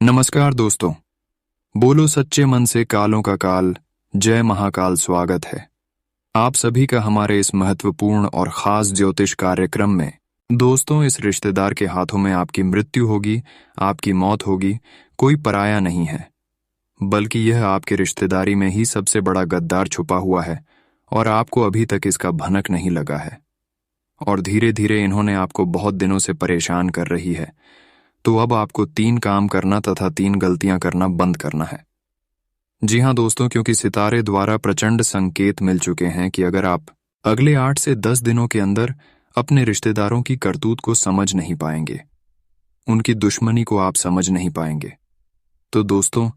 नमस्कार दोस्तों। बोलो सच्चे मन से कालों का काल, जय महाकाल। स्वागत है आप सभी का हमारे इस महत्वपूर्ण और खास ज्योतिष कार्यक्रम में। दोस्तों, इस रिश्तेदार के हाथों में आपकी मृत्यु होगी, आपकी मौत होगी, कोई पराया नहीं है, बल्कि यह आपके रिश्तेदारी में ही सबसे बड़ा गद्दार छुपा हुआ है और आपको अभी तक इसका भनक नहीं लगा है। और धीरे धीरे इन्होंने आपको बहुत दिनों से परेशान कर रही है। तो अब आपको 3 काम करना तथा 3 गलतियां करना बंद करना है। जी हाँ दोस्तों, क्योंकि सितारे द्वारा प्रचंड संकेत मिल चुके हैं कि अगर आप अगले 8 से 10 दिनों के अंदर अपने रिश्तेदारों की करतूत को समझ नहीं पाएंगे, उनकी दुश्मनी को आप समझ नहीं पाएंगे, तो दोस्तों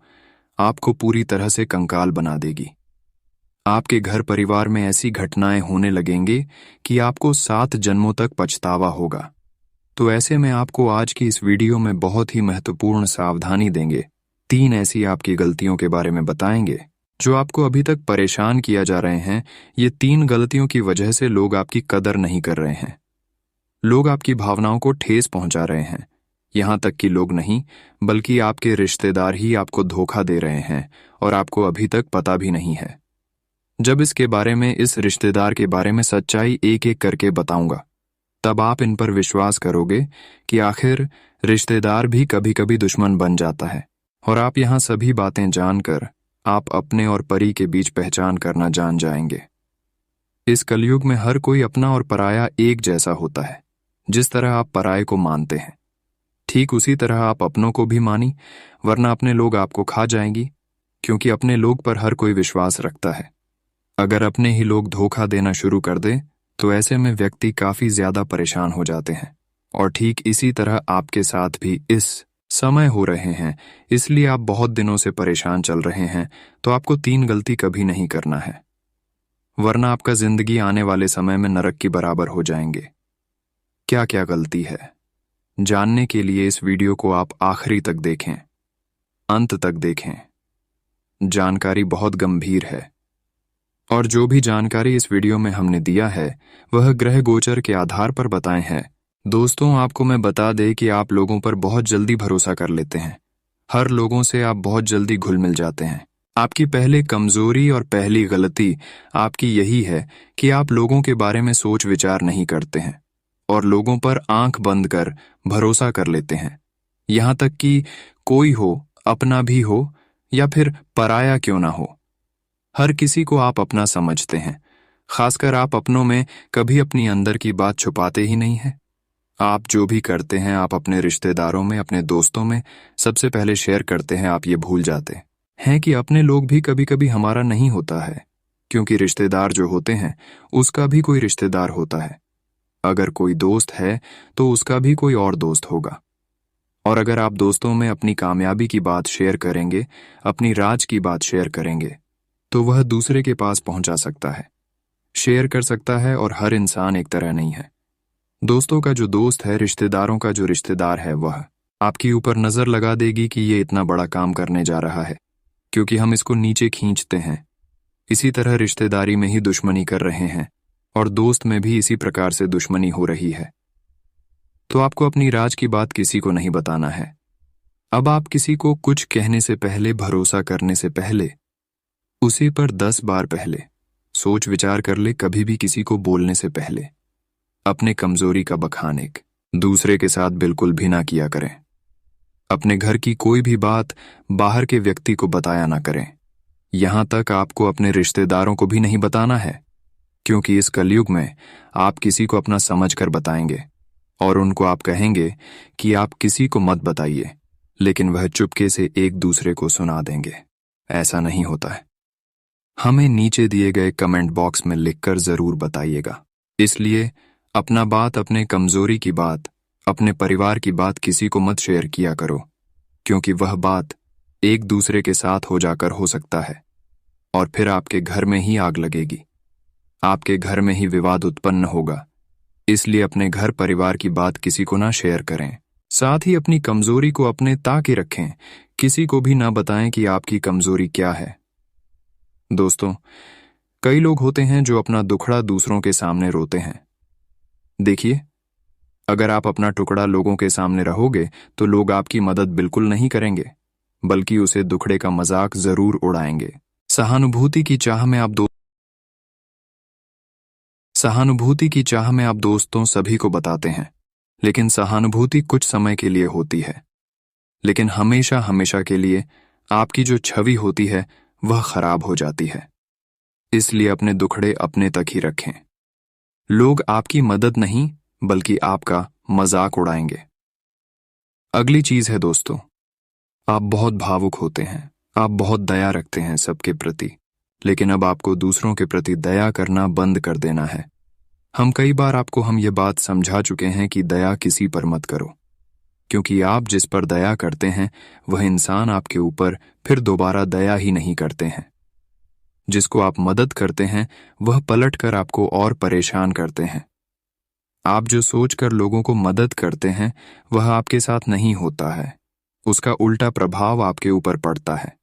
आपको पूरी तरह से कंकाल बना देगी। आपके घर परिवार में ऐसी घटनाएं होने लगेंगी कि आपको 7 जन्मों तक पछतावा होगा। तो ऐसे में आपको आज की इस वीडियो में बहुत ही महत्वपूर्ण सावधानी देंगे। 3 ऐसी आपकी गलतियों के बारे में बताएंगे जो आपको अभी तक परेशान किया जा रहे हैं। ये 3 गलतियों की वजह से लोग आपकी कदर नहीं कर रहे हैं, लोग आपकी भावनाओं को ठेस पहुंचा रहे हैं। यहां तक कि लोग नहीं, बल्कि आपके रिश्तेदार ही आपको धोखा दे रहे हैं और आपको अभी तक पता भी नहीं है। जब इसके बारे में, इस रिश्तेदार के बारे में सच्चाई एक एक करके बताऊंगा, तब आप इन पर विश्वास करोगे कि आखिर रिश्तेदार भी कभी कभी दुश्मन बन जाता है। और आप यहां सभी बातें जानकर आप अपने और परी के बीच पहचान करना जान जाएंगे। इस कलयुग में हर कोई अपना और पराया एक जैसा होता है। जिस तरह आप पराये को मानते हैं, ठीक उसी तरह आप अपनों को भी मानी, वरना अपने लोग आपको खा जाएंगी। क्योंकि अपने लोग पर हर कोई विश्वास रखता है। अगर अपने ही लोग धोखा देना शुरू कर दे तो ऐसे में व्यक्ति काफी ज्यादा परेशान हो जाते हैं। और ठीक इसी तरह आपके साथ भी इस समय हो रहे हैं, इसलिए आप बहुत दिनों से परेशान चल रहे हैं। तो आपको 3 गलती कभी नहीं करना है, वरना आपका जिंदगी आने वाले समय में नरक की बराबर हो जाएंगे। क्या क्या गलती है, जानने के लिए इस वीडियो को आप आखिरी तक देखें, अंत तक देखें। जानकारी बहुत गंभीर है और जो भी जानकारी इस वीडियो में हमने दिया है वह ग्रह गोचर के आधार पर बताए हैं। दोस्तों, आपको मैं बता दें कि आप लोगों पर बहुत जल्दी भरोसा कर लेते हैं। हर लोगों से आप बहुत जल्दी घुल मिल जाते हैं। आपकी पहली कमजोरी और पहली गलती आपकी यही है कि आप लोगों के बारे में सोच विचार नहीं करते हैं और लोगों पर आंख बंद कर भरोसा कर लेते हैं। यहां तक कि कोई हो, अपना भी हो या फिर पराया क्यों ना हो, हर किसी को आप अपना समझते हैं। खासकर आप अपनों में कभी अपनी अंदर की बात छुपाते ही नहीं हैं। आप जो भी करते हैं आप अपने रिश्तेदारों में, अपने दोस्तों में सबसे पहले शेयर करते हैं। आप ये भूल जाते हैं कि अपने लोग भी कभी कभी हमारा नहीं होता है, क्योंकि रिश्तेदार जो होते हैं उसका भी कोई रिश्तेदार होता है। अगर कोई दोस्त है तो उसका भी कोई और दोस्त होगा। और अगर आप दोस्तों में अपनी कामयाबी की बात शेयर करेंगे, अपनी राज की बात शेयर करेंगे, तो वह दूसरे के पास पहुंचा सकता है, शेयर कर सकता है। और हर इंसान एक तरह नहीं है। दोस्तों का जो दोस्त है, रिश्तेदारों का जो रिश्तेदार है, वह आपके ऊपर नजर लगा देगी कि ये इतना बड़ा काम करने जा रहा है, क्योंकि हम इसको नीचे खींचते हैं। इसी तरह रिश्तेदारी में ही दुश्मनी कर रहे हैं और दोस्त में भी इसी प्रकार से दुश्मनी हो रही है। तो आपको अपनी राज की बात किसी को नहीं बताना है। अब आप किसी को कुछ कहने से पहले, भरोसा करने से पहले, उसी पर 10 बार पहले सोच विचार कर ले। कभी भी किसी को बोलने से पहले अपने कमजोरी का बखान एक दूसरे के साथ बिल्कुल भी ना किया करें। अपने घर की कोई भी बात बाहर के व्यक्ति को बताया ना करें। यहां तक आपको अपने रिश्तेदारों को भी नहीं बताना है, क्योंकि इस कलयुग में आप किसी को अपना समझकर बताएंगे और उनको आप कहेंगे कि आप किसी को मत बताइए, लेकिन वह चुपके से एक दूसरे को सुना देंगे। ऐसा नहीं होता है। हमें नीचे दिए गए कमेंट बॉक्स में लिखकर जरूर बताइएगा। इसलिए अपना बात, अपने कमजोरी की बात, अपने परिवार की बात किसी को मत शेयर किया करो, क्योंकि वह बात एक दूसरे के साथ हो जाकर हो सकता है और फिर आपके घर में ही आग लगेगी, आपके घर में ही विवाद उत्पन्न होगा। इसलिए अपने घर परिवार की बात किसी को ना शेयर करें। साथ ही अपनी कमजोरी को अपने ताक रखें, किसी को भी ना बताएं कि आपकी कमजोरी क्या है। दोस्तों, कई लोग होते हैं जो अपना दुखड़ा दूसरों के सामने रोते हैं। देखिए, अगर आप अपना टुकड़ा लोगों के सामने रहोगे तो लोग आपकी मदद बिल्कुल नहीं करेंगे, बल्कि उसे दुखड़े का मजाक जरूर उड़ाएंगे। सहानुभूति की चाह में आप सहानुभूति की चाह में आप दोस्तों सभी को बताते हैं, लेकिन सहानुभूति कुछ समय के लिए होती है, लेकिन हमेशा हमेशा के लिए आपकी जो छवि होती है वह खराब हो जाती है। इसलिए अपने दुखड़े अपने तक ही रखें। लोग आपकी मदद नहीं बल्कि आपका मजाक उड़ाएंगे। अगली चीज है दोस्तों, आप बहुत भावुक होते हैं, आप बहुत दया रखते हैं सबके प्रति, लेकिन अब आपको दूसरों के प्रति दया करना बंद कर देना है। हम कई बार आपको ये बात समझा चुके हैं कि दया किसी पर मत करो, क्योंकि आप जिस पर दया करते हैं वह इंसान आपके ऊपर फिर दोबारा दया ही नहीं करते हैं। जिसको आप मदद करते हैं वह पलटकर आपको और परेशान करते हैं। आप जो सोचकर लोगों को मदद करते हैं वह आपके साथ नहीं होता है, उसका उल्टा प्रभाव आपके ऊपर पड़ता है।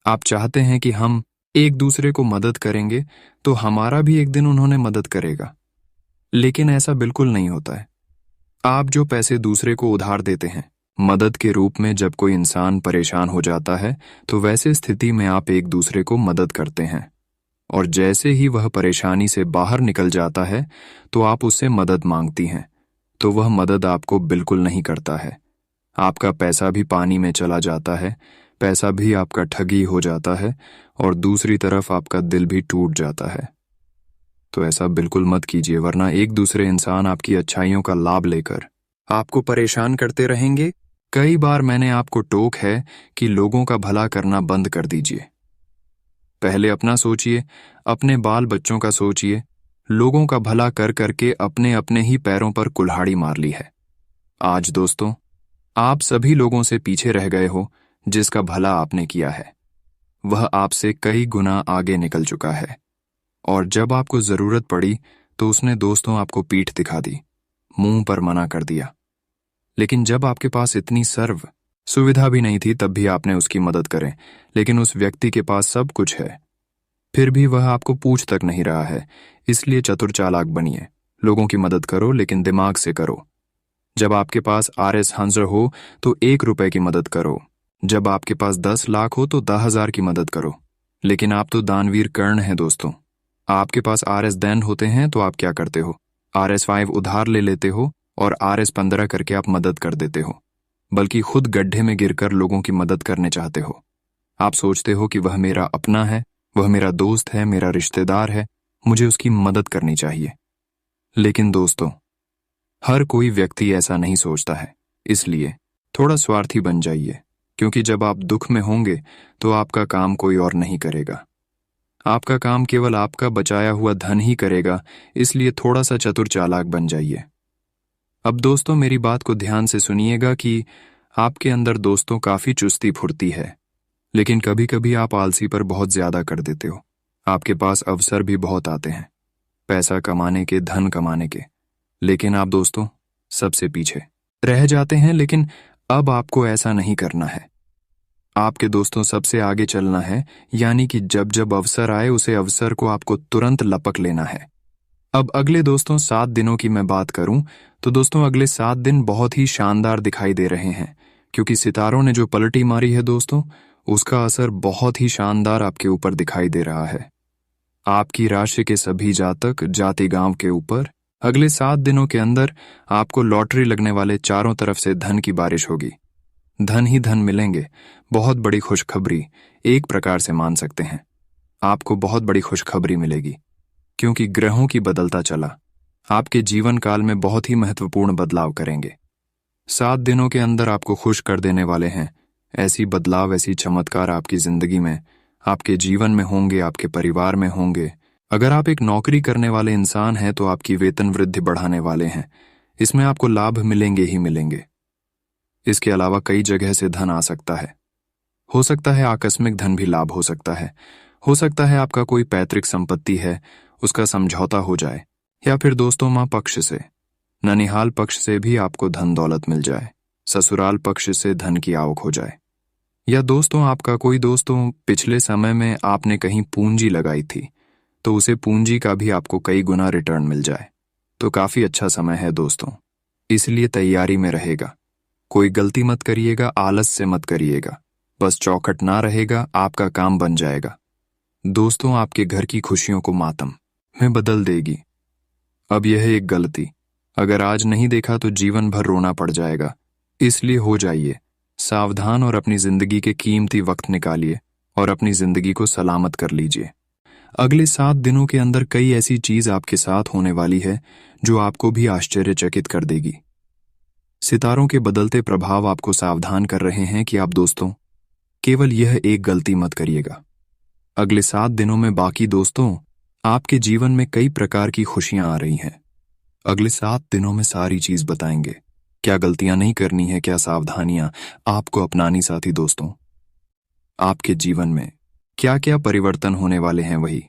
आप चाहते हैं कि हम एक दूसरे को मदद करेंगे तो हमारा भी एक दिन उन्होंने मदद करेगा, लेकिन ऐसा बिल्कुल नहीं होता है। आप जो पैसे दूसरे को उधार देते हैं मदद के रूप में, जब कोई इंसान परेशान हो जाता है तो वैसे स्थिति में आप एक दूसरे को मदद करते हैं, और जैसे ही वह परेशानी से बाहर निकल जाता है तो आप उससे मदद मांगती हैं, तो वह मदद आपको बिल्कुल नहीं करता है। आपका पैसा भी पानी में चला जाता है, पैसा भी आपका ठगी हो जाता है, और दूसरी तरफ आपका दिल भी टूट जाता है। तो ऐसा बिल्कुल मत कीजिए, वरना एक दूसरे इंसान आपकी अच्छाइयों का लाभ लेकर आपको परेशान करते रहेंगे। कई बार मैंने आपको टोक है कि लोगों का भला करना बंद कर दीजिए। पहले अपना सोचिए, अपने बाल बच्चों का सोचिए। लोगों का भला कर करके अपने अपने ही पैरों पर कुल्हाड़ी मार ली है। आज दोस्तों, आप सभी लोगों से पीछे रह गए हो। जिसका भला आपने किया है वह आपसे कई गुना आगे निकल चुका है, और जब आपको जरूरत पड़ी तो उसने दोस्तों आपको पीठ दिखा दी, मुंह पर मना कर दिया। लेकिन जब आपके पास इतनी सर्व सुविधा भी नहीं थी तब भी आपने उसकी मदद करें, लेकिन उस व्यक्ति के पास सब कुछ है, फिर भी वह आपको पूछ तक नहीं रहा है। इसलिए चतुर चालाक बनिए, लोगों की मदद करो लेकिन दिमाग से करो। जब आपके पास RS हंसर हो तो 1 रुपए की मदद करो, जब आपके पास 10 लाख हो तो 10,000 की मदद करो। लेकिन आप तो दानवीर कर्ण हैं दोस्तों। आपके पास RS दैन होते हैं तो आप क्या करते हो? RS 5 उधार ले लेते हो और RS 15 करके आप मदद कर देते हो, बल्कि खुद गड्ढे में गिरकर लोगों की मदद करने चाहते हो। आप सोचते हो कि वह मेरा अपना है, वह मेरा दोस्त है, मेरा रिश्तेदार है, मुझे उसकी मदद करनी चाहिए। लेकिन दोस्तों, हर कोई व्यक्ति ऐसा नहीं सोचता है। इसलिए थोड़ा स्वार्थी बन जाइए, क्योंकि जब आप दुख में होंगे तो आपका काम कोई और नहीं करेगा। आपका काम केवल आपका बचाया हुआ धन ही करेगा। इसलिए थोड़ा सा चतुर चालाक बन जाइए। अब दोस्तों, मेरी बात को ध्यान से सुनिएगा कि आपके अंदर दोस्तों काफी चुस्ती फुर्ती है, लेकिन कभी कभी आप आलसी पर बहुत ज्यादा कर देते हो। आपके पास अवसर भी बहुत आते हैं, पैसा कमाने के, धन कमाने के, लेकिन आप दोस्तों सबसे पीछे रह जाते हैं। लेकिन अब आपको ऐसा नहीं करना है। आपके दोस्तों सबसे आगे चलना है, यानी कि जब जब अवसर आए उसे अवसर को आपको तुरंत लपक लेना है। अब अगले दोस्तों 7 दिनों की मैं बात करूं तो दोस्तों अगले 7 दिन बहुत ही शानदार दिखाई दे रहे हैं, क्योंकि सितारों ने जो पलटी मारी है दोस्तों, उसका असर बहुत ही शानदार आपके ऊपर दिखाई दे रहा है। आपकी राशि के सभी जातक जाति गांव के ऊपर अगले 7 दिनों के अंदर आपको लॉटरी लगने वाले चारों तरफ से धन की बारिश होगी। धन ही धन मिलेंगे। बहुत बड़ी खुशखबरी एक प्रकार से मान सकते हैं। आपको बहुत बड़ी खुशखबरी मिलेगी, क्योंकि ग्रहों की बदलता चला आपके जीवन काल में बहुत ही महत्वपूर्ण बदलाव करेंगे। 7 दिनों के अंदर आपको खुश कर देने वाले हैं। ऐसी बदलाव, ऐसी चमत्कार आपकी जिंदगी में, आपके जीवन में होंगे, आपके परिवार में होंगे। अगर आप एक नौकरी करने वाले इंसान हैं तो आपकी वेतन वृद्धि बढ़ाने वाले हैं। इसमें आपको लाभ मिलेंगे ही मिलेंगे। इसके अलावा कई जगह से धन आ सकता है। हो सकता है आकस्मिक धन भी लाभ हो सकता है। हो सकता है आपका कोई पैतृक संपत्ति है, उसका समझौता हो जाए, या फिर दोस्तों माँ पक्ष से, ननिहाल पक्ष से भी आपको धन दौलत मिल जाए, ससुराल पक्ष से धन की आवक हो जाए, या दोस्तों आपका कोई दोस्तों पिछले समय में आपने कहीं पूंजी लगाई थी तो उसे पूंजी का भी आपको कई गुना रिटर्न मिल जाए। तो काफी अच्छा समय है दोस्तों। इसलिए तैयारी में रहेगा। कोई गलती मत करिएगा, आलस से मत करिएगा। बस चौखट ना रहेगा, आपका काम बन जाएगा। दोस्तों, आपके घर की खुशियों को मातम में बदल देगी। अब यह एक गलती अगर आज नहीं देखा तो जीवन भर रोना पड़ जाएगा। इसलिए हो जाइए सावधान और अपनी जिंदगी के कीमती वक्त निकालिए और अपनी जिंदगी को सलामत कर लीजिए। अगले 7 दिनों के अंदर कई ऐसी चीज आपके साथ होने वाली है जो आपको भी आश्चर्यचकित कर देगी। सितारों के बदलते प्रभाव आपको सावधान कर रहे हैं कि आप दोस्तों केवल यह एक गलती मत करिएगा। अगले 7 दिनों में बाकी दोस्तों आपके जीवन में कई प्रकार की खुशियां आ रही हैं। अगले 7 दिनों में सारी चीज बताएंगे। क्या गलतियां नहीं करनी है, क्या सावधानियां आपको अपनानी। साथी दोस्तों, आपके जीवन में क्या क्या परिवर्तन होने वाले हैं वही।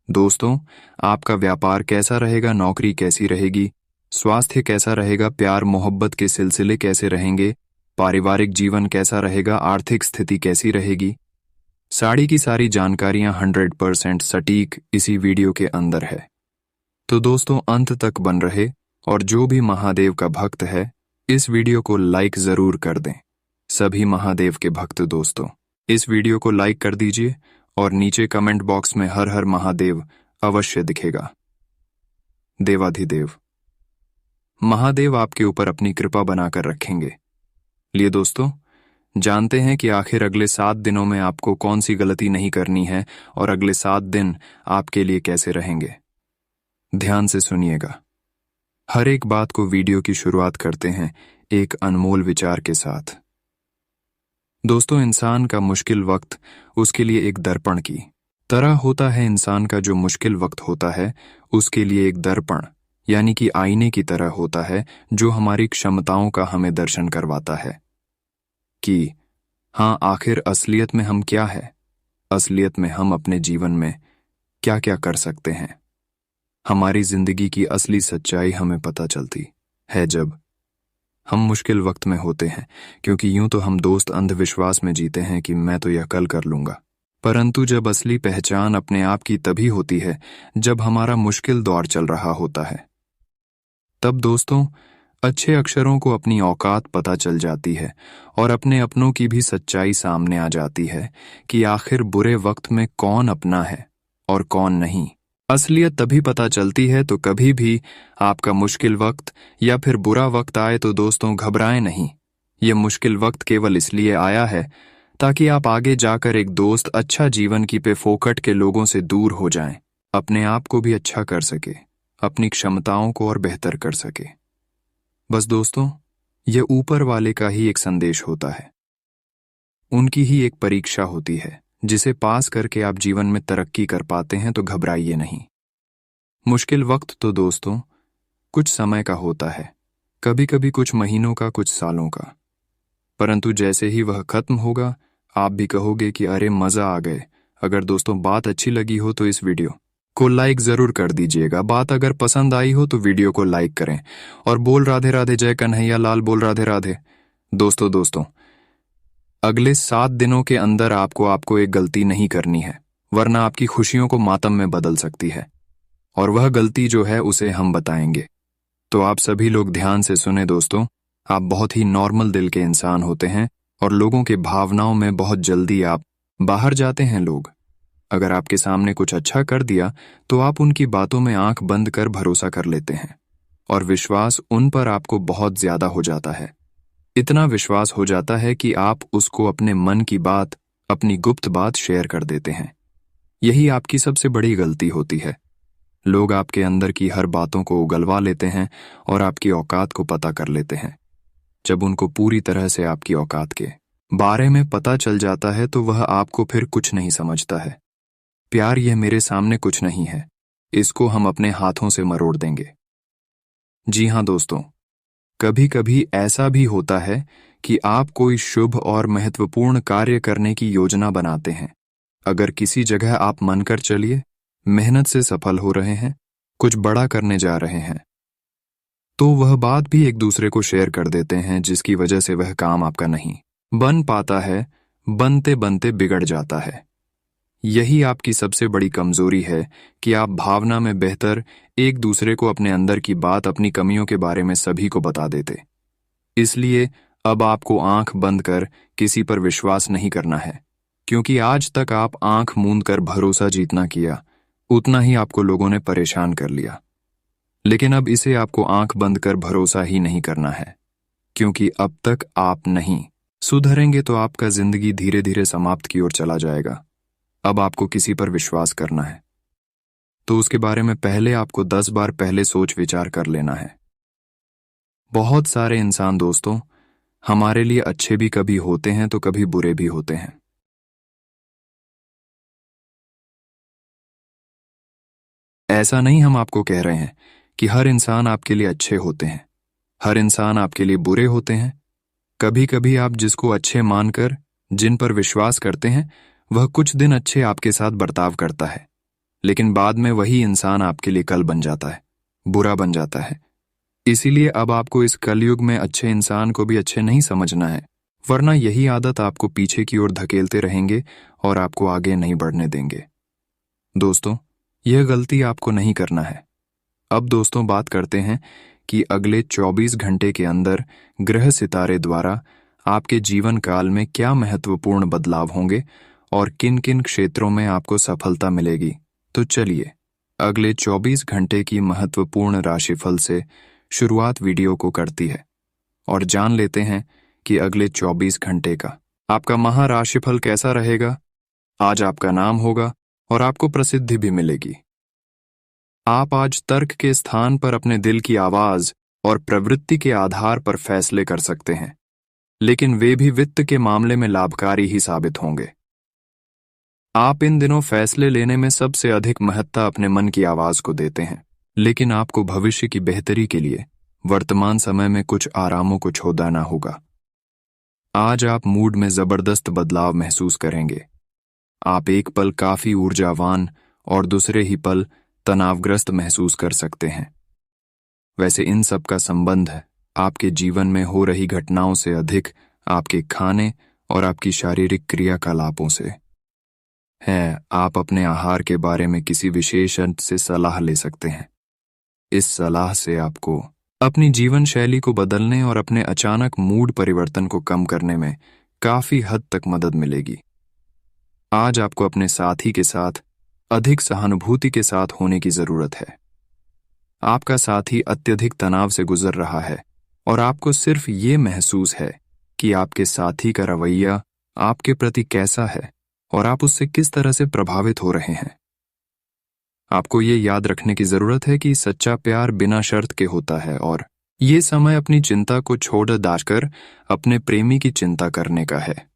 दोस्तों, आपका व्यापार कैसा रहेगा, नौकरी कैसी रहेगी, स्वास्थ्य कैसा रहेगा, प्यार मोहब्बत के सिलसिले कैसे रहेंगे, पारिवारिक जीवन कैसा रहेगा, आर्थिक स्थिति कैसी रहेगी। सारी की सारी जानकारियां 100% सटीक इसी वीडियो के अंदर है। तो दोस्तों अंत तक बन रहे और जो भी महादेव का भक्त है इस वीडियो को लाइक जरूर कर दें। सभी महादेव के भक्त दोस्तों इस वीडियो को लाइक कर दीजिए और नीचे कमेंट बॉक्स में हर हर महादेव अवश्य दिखेगा। देवाधिदेव महादेव आपके ऊपर अपनी कृपा बनाकर रखेंगे। लिए दोस्तों जानते हैं कि आखिर अगले 7 दिनों में आपको कौन सी गलती नहीं करनी है और अगले 7 दिन आपके लिए कैसे रहेंगे। ध्यान से सुनिएगा। हर एक बात को वीडियो की शुरुआत करते हैं एक अनमोल विचार के साथ। दोस्तों, इंसान का मुश्किल वक्त उसके लिए एक दर्पण की तरह होता है। इंसान का जो मुश्किल वक्त होता है उसके लिए एक दर्पण यानी कि आईने की तरह होता है जो हमारी क्षमताओं का हमें दर्शन करवाता है कि हाँ, आखिर असलियत में हम क्या है, असलियत में हम अपने जीवन में क्या क्या कर सकते हैं। हमारी जिंदगी की असली सच्चाई हमें पता चलती है जब हम मुश्किल वक्त में होते हैं, क्योंकि यूं तो हम दोस्त अंधविश्वास में जीते हैं कि मैं तो यह कल कर लूंगा। परंतु जब असली पहचान अपने आप की तभी होती है जब हमारा मुश्किल दौर चल रहा होता है। तब दोस्तों अच्छे अक्षरों को अपनी औकात पता चल जाती है और अपने अपनों की भी सच्चाई सामने आ जाती है कि आखिर बुरे वक्त में कौन अपना है और कौन नहीं। असलियत तभी पता चलती है। तो कभी भी आपका मुश्किल वक्त या फिर बुरा वक्त आए तो दोस्तों घबराएं नहीं। ये मुश्किल वक्त केवल इसलिए आया है ताकि आप आगे जाकर एक दोस्त अच्छा जीवन की पे फोकट के लोगों से दूर हो जाएं, अपने आप को भी अच्छा कर सके, अपनी क्षमताओं को और बेहतर कर सके। बस दोस्तों यह ऊपर वाले का ही एक संदेश होता है, उनकी ही एक परीक्षा होती है जिसे पास करके आप जीवन में तरक्की कर पाते हैं। तो घबराइए नहीं। मुश्किल वक्त तो दोस्तों कुछ समय का होता है, कभी कभी कुछ महीनों का, कुछ सालों का। परंतु जैसे ही वह खत्म होगा आप भी कहोगे कि अरे मजा आ गए। अगर दोस्तों बात अच्छी लगी हो तो इस वीडियो को लाइक जरूर कर दीजिएगा। बात अगर पसंद आई हो तो वीडियो को लाइक करें और बोल राधे राधे। जय कन्हैया लाल बोल राधे राधे। दोस्तों अगले 7 दिनों के अंदर आपको एक गलती नहीं करनी है, वरना आपकी खुशियों को मातम में बदल सकती है। और वह गलती जो है उसे हम बताएंगे। तो आप सभी लोग ध्यान से सुने दोस्तों। आप बहुत ही नॉर्मल दिल के इंसान होते हैं और लोगों के भावनाओं में बहुत जल्दी आप बाहर जाते हैं। लोग अगर आपके सामने कुछ अच्छा कर दिया तो आप उनकी बातों में आंख बंद कर भरोसा कर लेते हैं और विश्वास उन पर आपको बहुत ज्यादा हो जाता है। इतना विश्वास हो जाता है कि आप उसको अपने मन की बात, अपनी गुप्त बात शेयर कर देते हैं। यही आपकी सबसे बड़ी गलती होती है। लोग आपके अंदर की हर बातों को उगलवा लेते हैं और आपकी औकात को पता कर लेते हैं। जब उनको पूरी तरह से आपकी औकात के बारे में पता चल जाता है तो वह आपको फिर कुछ नहीं समझता है। प्यार यह मेरे सामने कुछ नहीं है, इसको हम अपने हाथों से मरोड़ देंगे। जी हाँ दोस्तों, कभी कभी ऐसा भी होता है कि आप कोई शुभ और महत्वपूर्ण कार्य करने की योजना बनाते हैं। अगर किसी जगह आप मानकर चलिए मेहनत से सफल हो रहे हैं, कुछ बड़ा करने जा रहे हैं, तो वह बात भी एक दूसरे को शेयर कर देते हैं, जिसकी वजह से वह काम आपका नहीं बन पाता है, बनते बनते बिगड़ जाता है। यही आपकी सबसे बड़ी कमजोरी है कि आप भावना में बेहतर एक दूसरे को अपने अंदर की बात, अपनी कमियों के बारे में सभी को बता देते। इसलिए अब आपको आंख बंद कर किसी पर विश्वास नहीं करना है, क्योंकि आज तक आप आंख मूंद कर भरोसा जीतना किया, उतना ही आपको लोगों ने परेशान कर लिया। लेकिन अब इसे आपको आंख बंद कर भरोसा ही नहीं करना है, क्योंकि अब तक आप नहीं सुधरेंगे तो आपका जिंदगी धीरे धीरे समाप्त की ओर चला जाएगा। अब आपको किसी पर विश्वास करना है तो उसके बारे में पहले आपको 10 बार पहले सोच विचार कर लेना है। बहुत सारे इंसान दोस्तों हमारे लिए अच्छे भी कभी होते हैं तो कभी बुरे भी होते हैं। ऐसा नहीं हम आपको कह रहे हैं कि हर इंसान आपके लिए अच्छे होते हैं, हर इंसान आपके लिए बुरे होते हैं। कभी कभी आप जिसको अच्छे मानकर जिन पर विश्वास करते हैं वह कुछ दिन अच्छे आपके साथ बर्ताव करता है, लेकिन बाद में वही इंसान आपके लिए कल बन जाता है, बुरा बन जाता है। इसीलिए अब आपको इस कलयुग में अच्छे इंसान को भी अच्छे नहीं समझना है, वरना यही आदत आपको पीछे की ओर धकेलते रहेंगे और आपको आगे नहीं बढ़ने देंगे। दोस्तों, यह गलती आपको नहीं करना है। अब दोस्तों बात करते हैं कि अगले 24 घंटे के अंदर ग्रह सितारे द्वारा आपके जीवन काल में क्या महत्वपूर्ण बदलाव होंगे और किन किन क्षेत्रों में आपको सफलता मिलेगी। तो चलिए अगले 24 घंटे की महत्वपूर्ण राशिफल से शुरुआत वीडियो को करती है और जान लेते हैं कि अगले 24 घंटे का आपका महाराशिफल कैसा रहेगा। आज आपका नाम होगा और आपको प्रसिद्धि भी मिलेगी। आप आज तर्क के स्थान पर अपने दिल की आवाज और प्रवृत्ति के आधार पर फैसले कर सकते हैं, लेकिन वे भी वित्त के मामले में लाभकारी ही साबित होंगे। आप इन दिनों फैसले लेने में सबसे अधिक महत्ता अपने मन की आवाज को देते हैं, लेकिन आपको भविष्य की बेहतरी के लिए वर्तमान समय में कुछ आरामों को छोड़ना होगा। आज आप मूड में जबरदस्त बदलाव महसूस करेंगे। आप एक पल काफी ऊर्जावान और दूसरे ही पल तनावग्रस्त महसूस कर सकते हैं। वैसे इन सब का संबंध आपके जीवन में हो रही घटनाओं से अधिक आपके खाने और आपकी शारीरिक क्रियाकलापों से है। आप अपने आहार के बारे में किसी विशेषज्ञ से सलाह ले सकते हैं। इस सलाह से आपको अपनी जीवन शैली को बदलने और अपने अचानक मूड परिवर्तन को कम करने में काफी हद तक मदद मिलेगी। आज आपको अपने साथी के साथ अधिक सहानुभूति के साथ होने की जरूरत है। आपका साथी अत्यधिक तनाव से गुजर रहा है और आपको सिर्फ ये महसूस है कि आपके साथी का रवैया आपके प्रति कैसा है और आप उससे किस तरह से प्रभावित हो रहे हैं। आपको ये याद रखने की जरूरत है कि सच्चा प्यार बिना शर्त के होता है और ये समय अपनी चिंता को छोड़ दाकर अपने प्रेमी की चिंता करने का है।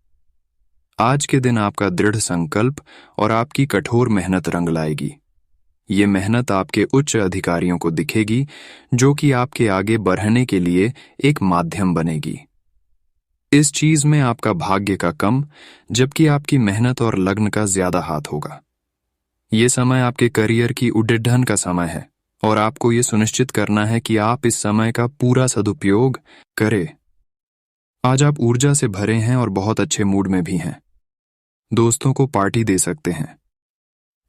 आज के दिन आपका दृढ़ संकल्प और आपकी कठोर मेहनत रंग लाएगी। ये मेहनत आपके उच्च अधिकारियों को दिखेगी, जो कि आपके आगे बढ़ने के लिए एक माध्यम बनेगी। इस चीज में आपका भाग्य का कम, जबकि आपकी मेहनत और लगन का ज्यादा हाथ होगा। ये समय आपके करियर की उद्दंडन का समय है और आपको ये सुनिश्चित करना है कि आप इस समय का पूरा सदुपयोग करें। आज आप ऊर्जा से भरे हैं और बहुत अच्छे मूड में भी हैं। दोस्तों को पार्टी दे सकते हैं।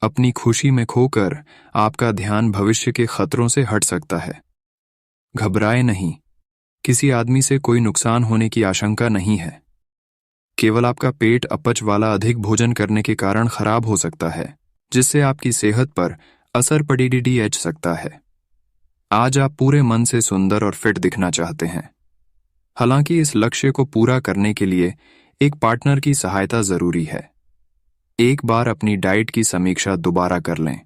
अपनी खुशी में खोकर आपका ध्यान भविष्य के खतरों से हट सकता है। घबराए नहीं, किसी आदमी से कोई नुकसान होने की आशंका नहीं है। केवल आपका पेट अपच वाला अधिक भोजन करने के कारण खराब हो सकता है, जिससे आपकी सेहत पर असर पड़ सकता है। आज आप पूरे मन से सुंदर और फिट दिखना चाहते हैं। हालांकि इस लक्ष्य को पूरा करने के लिए एक पार्टनर की सहायता जरूरी है। एक बार अपनी डाइट की समीक्षा दोबारा कर लें,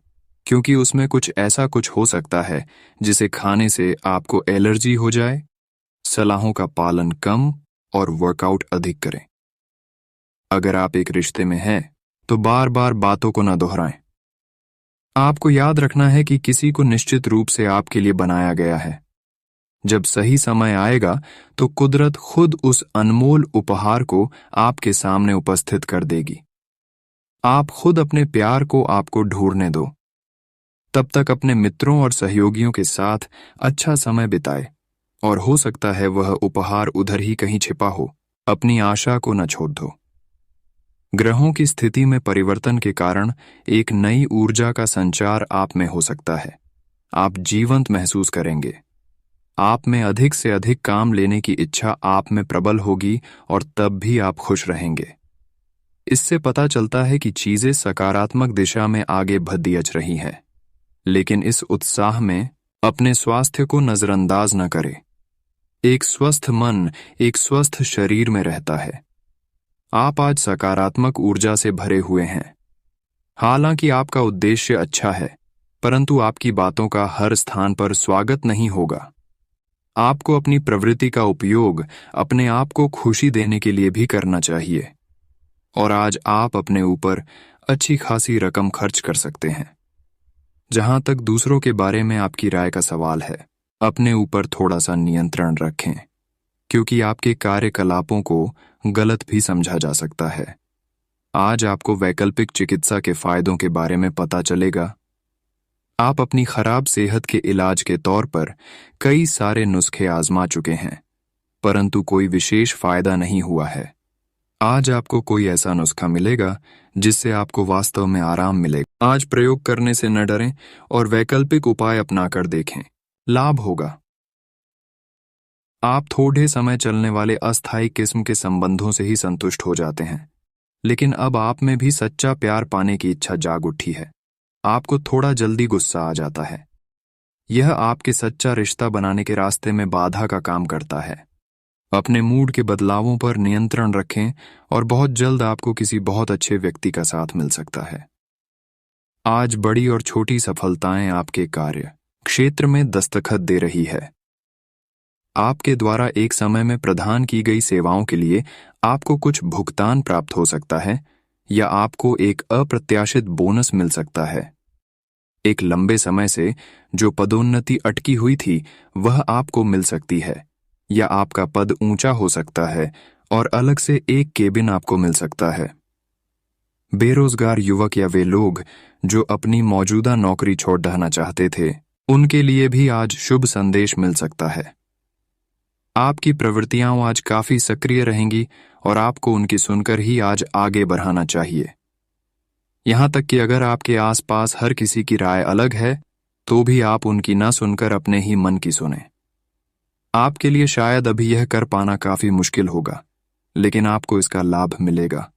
क्योंकि उसमें कुछ ऐसा कुछ हो सकता है जिसे खाने से आपको एलर्जी हो जाए। सलाहों का पालन कम और वर्कआउट अधिक करें। अगर आप एक रिश्ते में हैं तो बार बार बातों को न दोहराएं। आपको याद रखना है कि किसी को निश्चित रूप से आपके लिए बनाया गया है। जब सही समय आएगा तो कुदरत खुद उस अनमोल उपहार को आपके सामने उपस्थित कर देगी। आप खुद अपने प्यार को आपको ढूंढने दो। तब तक अपने मित्रों और सहयोगियों के साथ अच्छा समय बिताए और हो सकता है वह उपहार उधर ही कहीं छिपा हो। अपनी आशा को न छोड़ दो। ग्रहों की स्थिति में परिवर्तन के कारण एक नई ऊर्जा का संचार आप में हो सकता है। आप जीवंत महसूस करेंगे। आप में अधिक से अधिक काम लेने की इच्छा आप में प्रबल होगी और तब भी आप खुश रहेंगे। इससे पता चलता है कि चीजें सकारात्मक दिशा में आगे भद्दियच रही हैं। लेकिन इस उत्साह में अपने स्वास्थ्य को नजरअंदाज न करें। एक स्वस्थ मन एक स्वस्थ शरीर में रहता है। आप आज सकारात्मक ऊर्जा से भरे हुए हैं। हालांकि आपका उद्देश्य अच्छा है, परंतु आपकी बातों का हर स्थान पर स्वागत नहीं होगा। आपको अपनी प्रवृत्ति का उपयोग अपने आप को खुशी देने के लिए भी करना चाहिए। और आज आप अपने ऊपर अच्छी खासी रकम खर्च कर सकते हैं। जहां तक दूसरों के बारे में आपकी राय का सवाल है, अपने ऊपर थोड़ा सा नियंत्रण रखें, क्योंकि आपके कार्यकलापों को गलत भी समझा जा सकता है। आज आपको वैकल्पिक चिकित्सा के फायदों के बारे में पता चलेगा। आप अपनी खराब सेहत के इलाज के तौर पर कई सारे नुस्खे आजमा चुके हैं, परंतु कोई विशेष फायदा नहीं हुआ है। आज आपको कोई ऐसा नुस्खा मिलेगा जिससे आपको वास्तव में आराम मिलेगा। आज प्रयोग करने से न डरें और वैकल्पिक उपाय अपनाकर देखें, लाभ होगा। आप थोड़े समय चलने वाले अस्थायी किस्म के संबंधों से ही संतुष्ट हो जाते हैं, लेकिन अब आप में भी सच्चा प्यार पाने की इच्छा जाग उठी है। आपको थोड़ा जल्दी गुस्सा आ जाता है। यह आपके सच्चा रिश्ता बनाने के रास्ते में बाधा का काम करता है। अपने मूड के बदलावों पर नियंत्रण रखें और बहुत जल्द आपको किसी बहुत अच्छे व्यक्ति का साथ मिल सकता है। आज बड़ी और छोटी सफलताएं आपके कार्य क्षेत्र में दस्तखत दे रही है। आपके द्वारा एक समय में प्रदान की गई सेवाओं के लिए आपको कुछ भुगतान प्राप्त हो सकता है या आपको एक अप्रत्याशित बोनस मिल सकता है। एक लंबे समय से जो पदोन्नति अटकी हुई थी वह आपको मिल सकती है, या आपका पद ऊंचा हो सकता है और अलग से एक केबिन आपको मिल सकता है। बेरोजगार युवक या वे लोग जो अपनी मौजूदा नौकरी छोड़ देना चाहते थे, उनके लिए भी आज शुभ संदेश मिल सकता है। आपकी प्रवृत्तियां आज काफी सक्रिय रहेंगी और आपको उनकी सुनकर ही आज आगे बढ़ाना चाहिए। यहां तक कि अगर आपके आसपास हर किसी की राय अलग है, तो भी आप उनकी ना सुनकर अपने ही मन की सुने। आपके लिए शायद अभी यह कर पाना काफी मुश्किल होगा, लेकिन आपको इसका लाभ मिलेगा।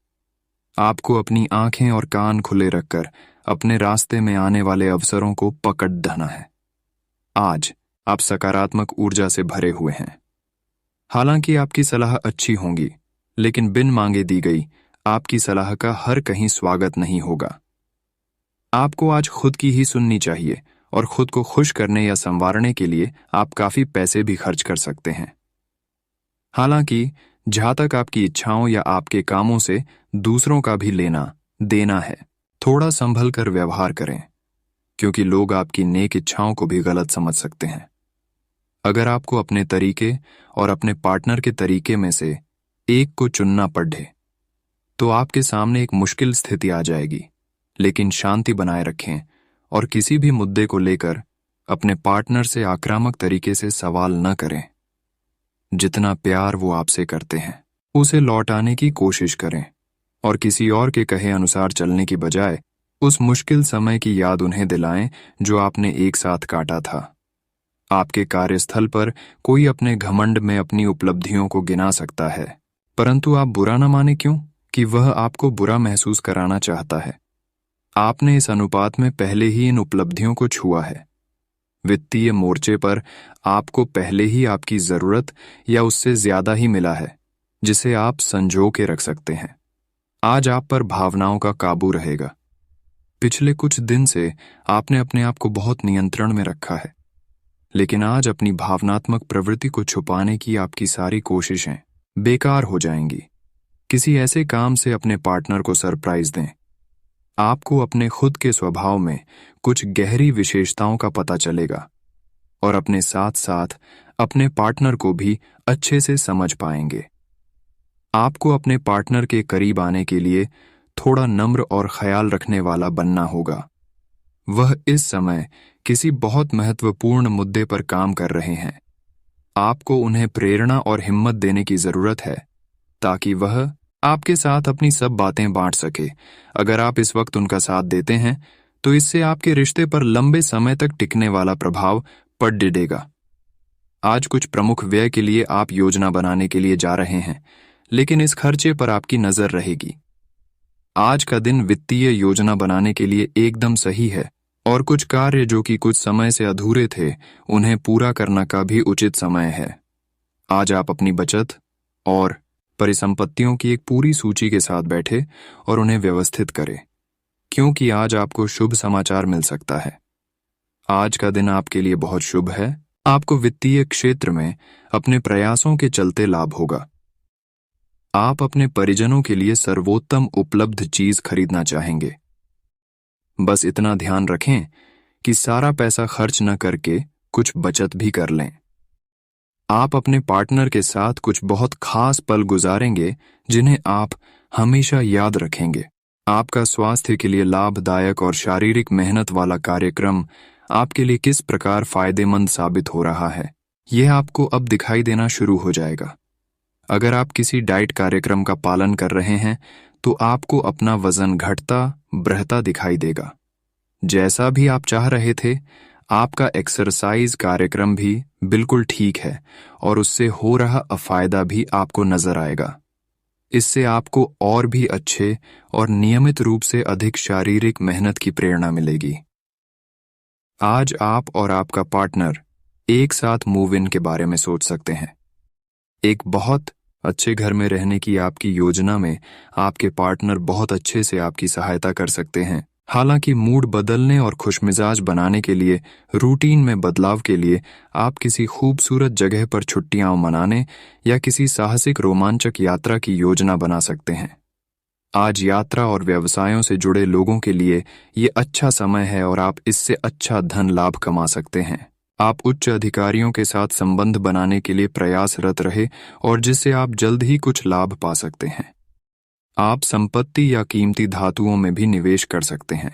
आपको अपनी आंखें और कान खुले रखकर अपने रास्ते में आने वाले अवसरों को पकड़ धना है। आज आप सकारात्मक ऊर्जा से भरे हुए हैं। हालांकि आपकी सलाह अच्छी होंगी, लेकिन बिन मांगे दी गई आपकी सलाह का हर कहीं स्वागत नहीं होगा। आपको आज खुद की ही सुननी चाहिए और खुद को खुश करने या संवारने के लिए आप काफी पैसे भी खर्च कर सकते हैं। हालांकि जहां तक आपकी इच्छाओं या आपके कामों से दूसरों का भी लेना देना है, थोड़ा संभल कर व्यवहार करें, क्योंकि लोग आपकी नेक इच्छाओं को भी गलत समझ सकते हैं। अगर आपको अपने तरीके और अपने पार्टनर के तरीके में से एक को चुनना पड़े, तो आपके सामने एक मुश्किल स्थिति आ जाएगी। लेकिन शांति बनाए रखें और किसी भी मुद्दे को लेकर अपने पार्टनर से आक्रामक तरीके से सवाल न करें। जितना प्यार वो आपसे करते हैं, उसे लौटाने की कोशिश करें और किसी और के कहे अनुसार चलने की बजाय उस मुश्किल समय की याद उन्हें दिलाएं जो आपने एक साथ काटा था। आपके कार्यस्थल पर कोई अपने घमंड में अपनी उपलब्धियों को गिना सकता है, परंतु आप बुरा न माने क्यों कि वह आपको बुरा महसूस कराना चाहता है। आपने इस अनुपात में पहले ही इन उपलब्धियों को छुआ है। वित्तीय मोर्चे पर आपको पहले ही आपकी जरूरत या उससे ज्यादा ही मिला है, जिसे आप संजो के रख सकते हैं। आज आप पर भावनाओं का काबू रहेगा। पिछले कुछ दिन से आपने अपने आप को बहुत नियंत्रण में रखा है, लेकिन आज अपनी भावनात्मक प्रवृत्ति को छुपाने की आपकी सारी कोशिशें बेकार हो जाएंगी। किसी ऐसे काम से अपने पार्टनर को सरप्राइज दें। आपको अपने खुद के स्वभाव में कुछ गहरी विशेषताओं का पता चलेगा और अपने साथ साथ अपने पार्टनर को भी अच्छे से समझ पाएंगे। आपको अपने पार्टनर के करीब आने के लिए थोड़ा नम्र और ख्याल रखने वाला बनना होगा। वह इस समय किसी बहुत महत्वपूर्ण मुद्दे पर काम कर रहे हैं। आपको उन्हें प्रेरणा और हिम्मत देने की जरूरत है ताकि वह आपके साथ अपनी सब बातें बांट सके। अगर आप इस वक्त उनका साथ देते हैं तो इससे आपके रिश्ते पर लंबे समय तक टिकने वाला प्रभाव पड़ेगा। आज कुछ प्रमुख व्यय के लिए आप योजना बनाने के लिए जा रहे हैं, लेकिन इस खर्चे पर आपकी नजर रहेगी। आज का दिन वित्तीय योजना बनाने के लिए एकदम सही है और कुछ कार्य जो कि कुछ समय से अधूरे थे उन्हें पूरा करना का भी उचित समय है। आज आप अपनी बचत और परिसंपत्तियों की एक पूरी सूची के साथ बैठे और उन्हें व्यवस्थित करें, क्योंकि आज आपको शुभ समाचार मिल सकता है। आज का दिन आपके लिए बहुत शुभ है। आपको वित्तीय क्षेत्र में अपने प्रयासों के चलते लाभ होगा। आप अपने परिजनों के लिए सर्वोत्तम उपलब्ध चीज खरीदना चाहेंगे। बस इतना ध्यान रखें कि सारा पैसा खर्च न करके कुछ बचत भी कर लें। आप अपने पार्टनर के साथ कुछ बहुत खास पल गुजारेंगे जिन्हें आप हमेशा याद रखेंगे। आपका स्वास्थ्य के लिए लाभदायक और शारीरिक मेहनत वाला कार्यक्रम आपके लिए किस प्रकार फायदेमंद साबित हो रहा है, यह आपको अब दिखाई देना शुरू हो जाएगा। अगर आप किसी डाइट कार्यक्रम का पालन कर रहे हैं तो आपको अपना वजन घटता बढ़ता दिखाई देगा। जैसा भी आप चाह रहे थे, आपका एक्सरसाइज कार्यक्रम भी बिल्कुल ठीक है और उससे हो रहा अफायदा भी आपको नजर आएगा। इससे आपको और भी अच्छे और नियमित रूप से अधिक शारीरिक मेहनत की प्रेरणा मिलेगी। आज आप और आपका पार्टनर एक साथ मूव इन के बारे में सोच सकते हैं। एक बहुत अच्छे घर में रहने की आपकी योजना में आपके पार्टनर बहुत अच्छे से आपकी सहायता कर सकते हैं। हालांकि मूड बदलने और खुशमिजाज बनाने के लिए रूटीन में बदलाव के लिए आप किसी खूबसूरत जगह पर छुट्टियां मनाने या किसी साहसिक रोमांचक यात्रा की योजना बना सकते हैं। आज यात्रा और व्यवसायों से जुड़े लोगों के लिए ये अच्छा समय है और आप इससे अच्छा धन लाभ कमा सकते हैं। आप उच्च अधिकारियों के साथ संबंध बनाने के लिए प्रयासरत रहे और जिससे आप जल्द ही कुछ लाभ पा सकते हैं। आप संपत्ति या कीमती धातुओं में भी निवेश कर सकते हैं।